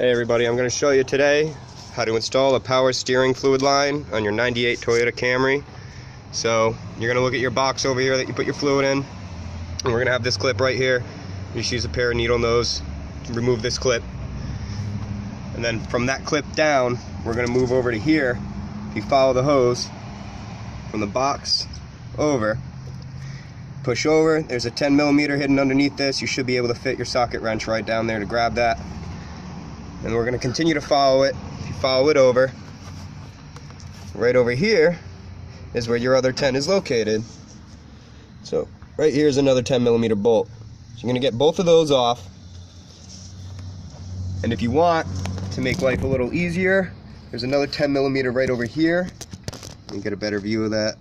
Hey everybody, I'm going to show you today how to install a power steering fluid line on your 98 Toyota Camry. So you're going to look at your box over here that you put your fluid in, and we're going to have this clip right here. You just use a pair of needle nose to remove this clip, and then from that clip down we're going to move over to here. If you follow the hose from the box over, push over, there's a 10mm hidden underneath this. You should be able to fit your socket wrench right down there to grab that. And we're going to continue to follow it. If you follow it over, right over here is where your other 10 is located. So right here is another 10mm bolt. So you're going to get both of those off. And if you want to make life a little easier, there's another 10mm right over here. Let me get a better view of that.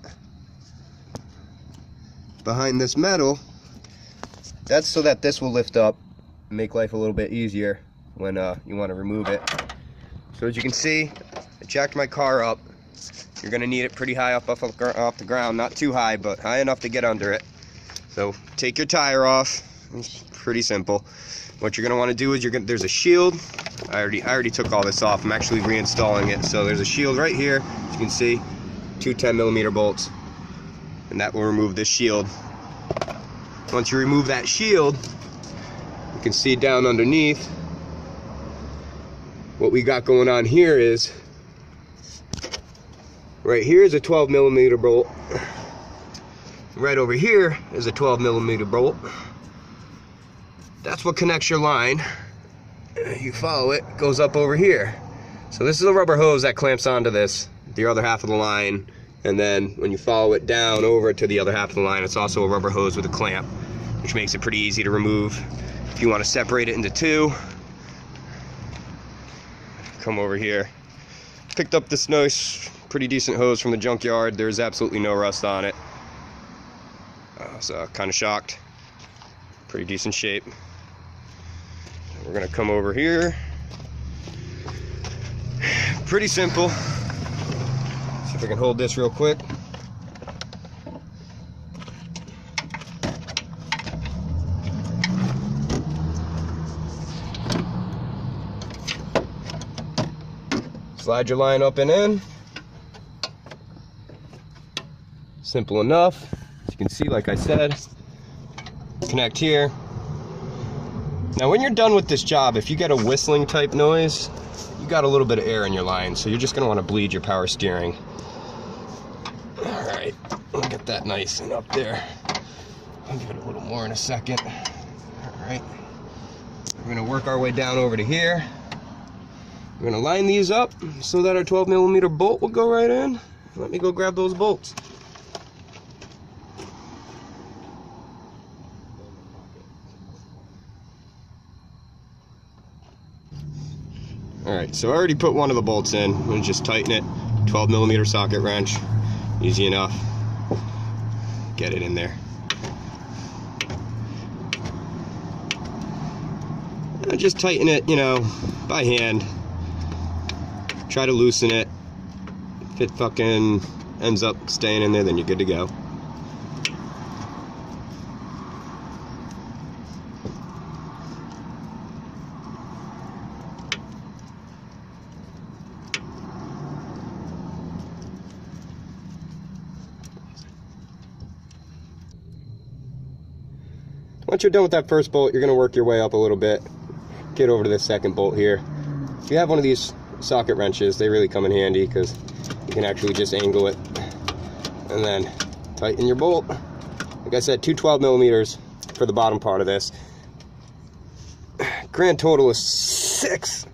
Behind this metal, that's so that this will lift up and make life a little bit easier when you want to remove it. So as you can see, I jacked my car up. You're going to need it pretty high up off the ground, not too high, but high enough to get under it. So take your tire off. It's pretty simple. What you're going to want to do is there's a shield. I already took all this off. I'm actually reinstalling it. So there's a shield right here. As you can see, two 10mm bolts, and that will remove this shield. Once you remove that shield, you can see down underneath what we got going on here is, right here is a 12mm bolt. Right over here is a 12mm bolt. That's what connects your line. You follow it, it goes up over here. So this is a rubber hose that clamps onto this, the other half of the line. And then when you follow it down over to the other half of the line, it's also a rubber hose with a clamp, which makes it pretty easy to remove. If you want to separate it into two, come over here. Picked up this nice, pretty decent hose from the junkyard. There's absolutely no rust on it. I was kind of shocked. Pretty decent shape. We're gonna come over here. Pretty simple. See if I can hold this real quick. Slide your line up and in. Simple enough. As you can see, like I said, connect here. Now when you're done with this job, if you get a whistling type noise, you got a little bit of air in your line, so you're just going to want to bleed your power steering. Alright, we'll get that nice and up there. I'll give it a little more in a second. Alright, we're going to work our way down over to here. We're going to line these up so that our 12mm bolt will go right in. Let me go grab those bolts. Alright, so I already put one of the bolts in. I'm going to just tighten it. 12mm socket wrench. Easy enough. Get it in there. I just tighten it, by hand. Try to loosen it. If it fucking ends up staying in there, then you're good to go. Once you're done with that first bolt, you're going to work your way up a little bit. Get over to this second bolt here. If you have one of these socket wrenches, they really come in handy because you can actually just angle it and then tighten your bolt. Like I said, two 12mm for the bottom part of this. Grand total is six,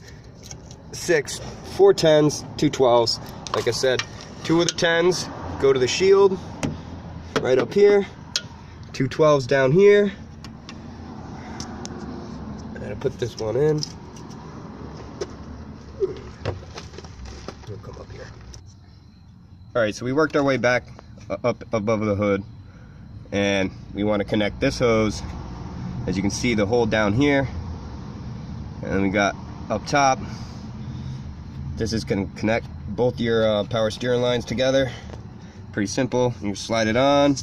4 10s, 2 12s. Like I said, 2 of the 10s go to the shield right up here, 2 12s down here. I put this one in. We'll come up here. Alright, so we worked our way back up above the hood, and we want to connect this hose. As you can see, the hole down here, and then we got up top. This is going to connect both your power steering lines together. Pretty simple. You slide it on.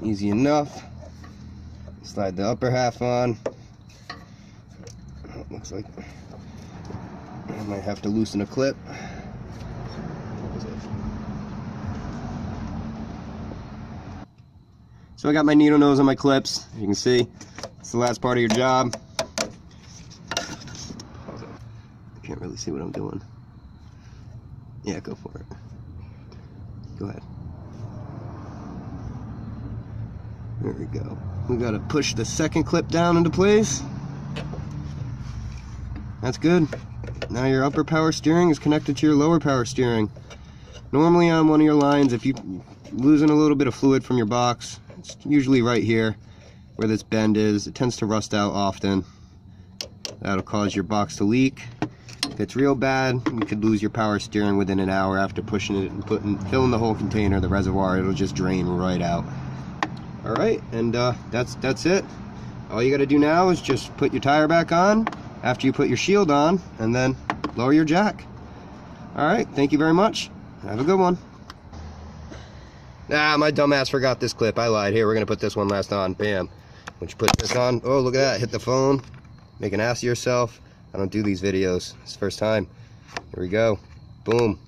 Easy enough. Slide the upper half on. Looks like I might have to loosen a clip. So I got my needle nose on my clips. You can see it's the last part of your job. I can't really see what I'm doing. Yeah, go for it. Go ahead. There we go. We gotta push the second clip down into place. That's good. Now your upper power steering is connected to your lower power steering. Normally on one of your lines, if you're losing a little bit of fluid from your box, it's usually right here where this bend is. It tends to rust out often. That'll cause your box to leak. If it's real bad, you could lose your power steering within an hour after pushing it and filling the whole container, the reservoir. It'll just drain right out. All right, and that's it. All you got to do now is just put your tire back on after you put your shield on, and then lower your jack. All right, thank you very much. Have a good one. Ah, my dumbass forgot this clip. I lied. Here, we're gonna put this one last on. Bam. Once you put this on, oh, look at that. Hit the phone. Make an ass of yourself. I don't do these videos. It's the first time. Here we go. Boom.